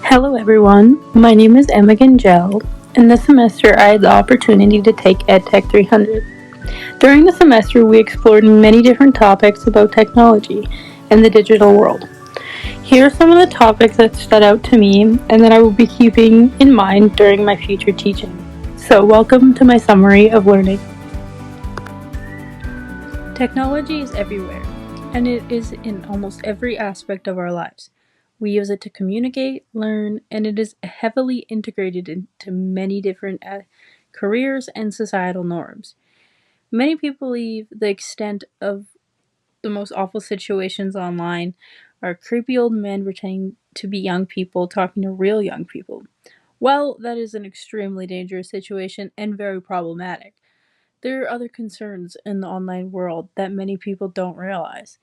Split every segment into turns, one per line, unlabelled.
Hello everyone, my name is Emma Gengel, and this semester I had the opportunity to take EdTech 300. During the semester we explored many different topics about technology and the digital world. Here are some of the topics that stood out to me and that I will be keeping in mind during my future teaching. So welcome to my summary of learning. Technology is everywhere, and it is in almost every aspect of our lives. We use it to communicate, learn, and it is heavily integrated into many different careers and societal norms. Many people believe the extent of the most awful situations online are creepy old men pretending to be young people talking to real young people. Well, that is an extremely dangerous situation and very problematic. There are other concerns in the online world that many people don't realize.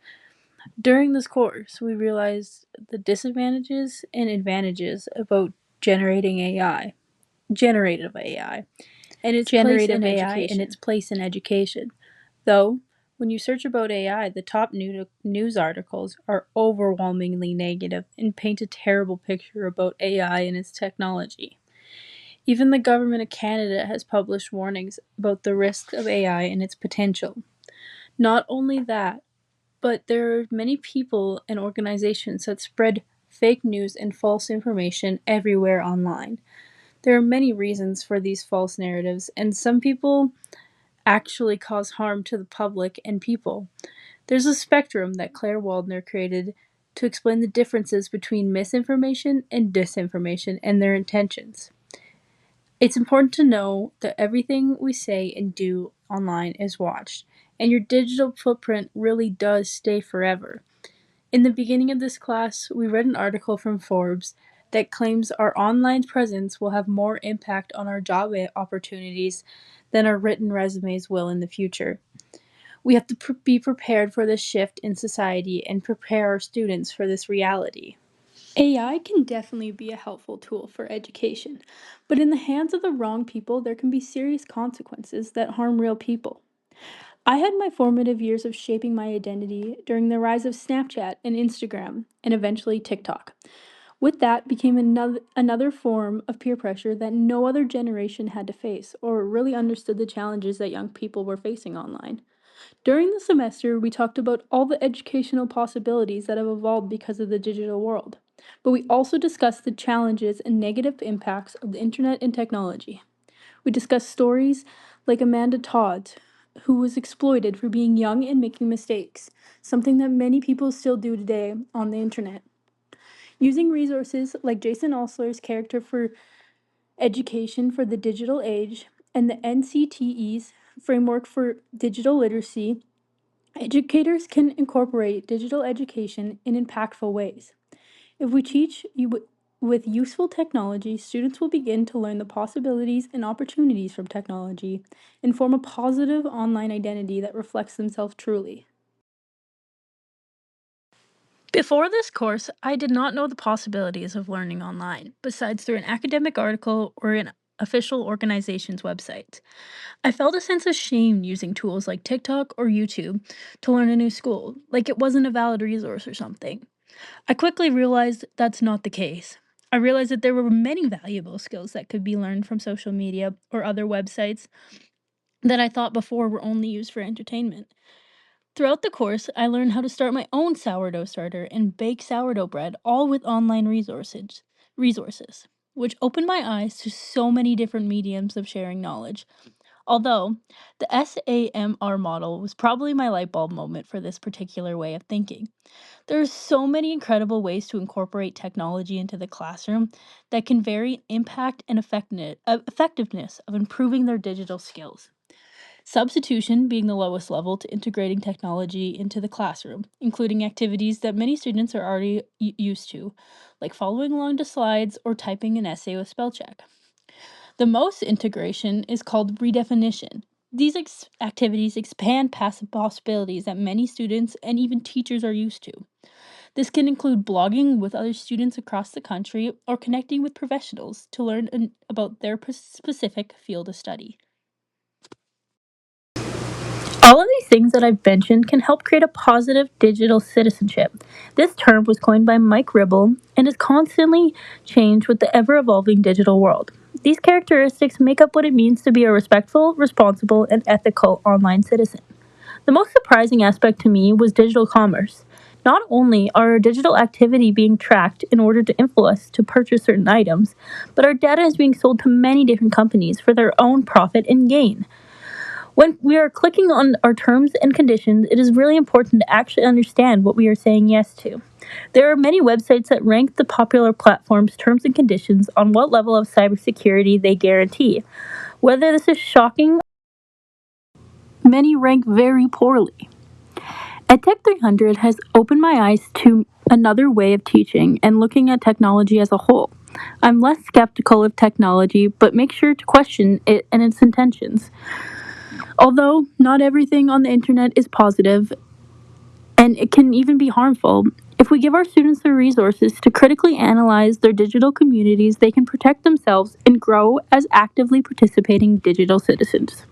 During this course, we realized the disadvantages and advantages about generating AI, generative AI, and its
generative
place in
AI
education.
and its place in education.
Though, when you search about AI, the top news articles are overwhelmingly negative and paint a terrible picture about AI and its technology. Even the government of Canada has published warnings about the risks of AI and its potential. Not only that, but there are many people and organizations that spread fake news and false information everywhere online. There are many reasons for these false narratives, and some people actually cause harm to the public and people. There's a spectrum that Claire Waldner created to explain the differences between misinformation and disinformation and their intentions. It's important to know that everything we say and do online is watched, and your digital footprint really does stay forever. In the beginning of this class, we read an article from Forbes that claims our online presence will have more impact on our job opportunities than our written resumes will in the future. We have to be prepared for this shift in society and prepare our students for this reality. AI can definitely be a helpful tool for education, but in the hands of the wrong people, there can be serious consequences that harm real people. I had my formative years of shaping my identity during the rise of Snapchat and Instagram, and eventually TikTok. With that became another form of peer pressure that no other generation had to face or really understood the challenges that young people were facing online. During the semester, we talked about all the educational possibilities that have evolved because of the digital world, but we also discussed the challenges and negative impacts of the internet and technology. We discussed stories like Amanda Todd, who was exploited for being young and making mistakes, something that many people still do today on the internet. Using resources like Jason Osler's character for education for the digital age and the NCTE's framework for digital literacy, educators can incorporate digital education in impactful ways. If we teach with useful technology, students will begin to learn the possibilities and opportunities from technology and form a positive online identity that reflects themselves truly. Before this course, I did not know the possibilities of learning online, besides through an academic article or an official organization's website. I felt a sense of shame using tools like TikTok or YouTube to learn a new school, like it wasn't a valid resource or something. I quickly realized that's not the case. I realized that there were many valuable skills that could be learned from social media or other websites that I thought before were only used for entertainment. Throughout the course, I learned how to start my own sourdough starter and bake sourdough bread, all with online resources, which opened my eyes to so many different mediums of sharing knowledge. Although the SAMR model was probably my light bulb moment for this particular way of thinking. There are so many incredible ways to incorporate technology into the classroom that can vary impact and effectiveness of improving their digital skills. Substitution being the lowest level to integrating technology into the classroom, including activities that many students are already used to, like following along to slides or typing an essay with spell check. The most integration is called redefinition. These activities expand past the possibilities that many students and even teachers are used to. This can include blogging with other students across the country or connecting with professionals to learn about their specific field of study. All of these things that I've mentioned can help create a positive digital citizenship. This term was coined by Mike Ribble and is constantly changed with the ever evolving digital world. These characteristics make up what it means to be a respectful, responsible, and ethical online citizen. The most surprising aspect to me was digital commerce. Not only are our digital activity being tracked in order to influence us to purchase certain items, but our data is being sold to many different companies for their own profit and gain. When we are clicking on our terms and conditions, it is really important to actually understand what we are saying yes to. There are many websites that rank the popular platforms' terms and conditions on what level of cybersecurity they guarantee. Whether this is shocking, many rank very poorly. EdTech 300 has opened my eyes to another way of teaching and looking at technology as a whole. I'm less skeptical of technology, but make sure to question it and its intentions. Although not everything on the internet is positive, and it can even be harmful, if we give our students the resources to critically analyze their digital communities, they can protect themselves and grow as actively participating digital citizens.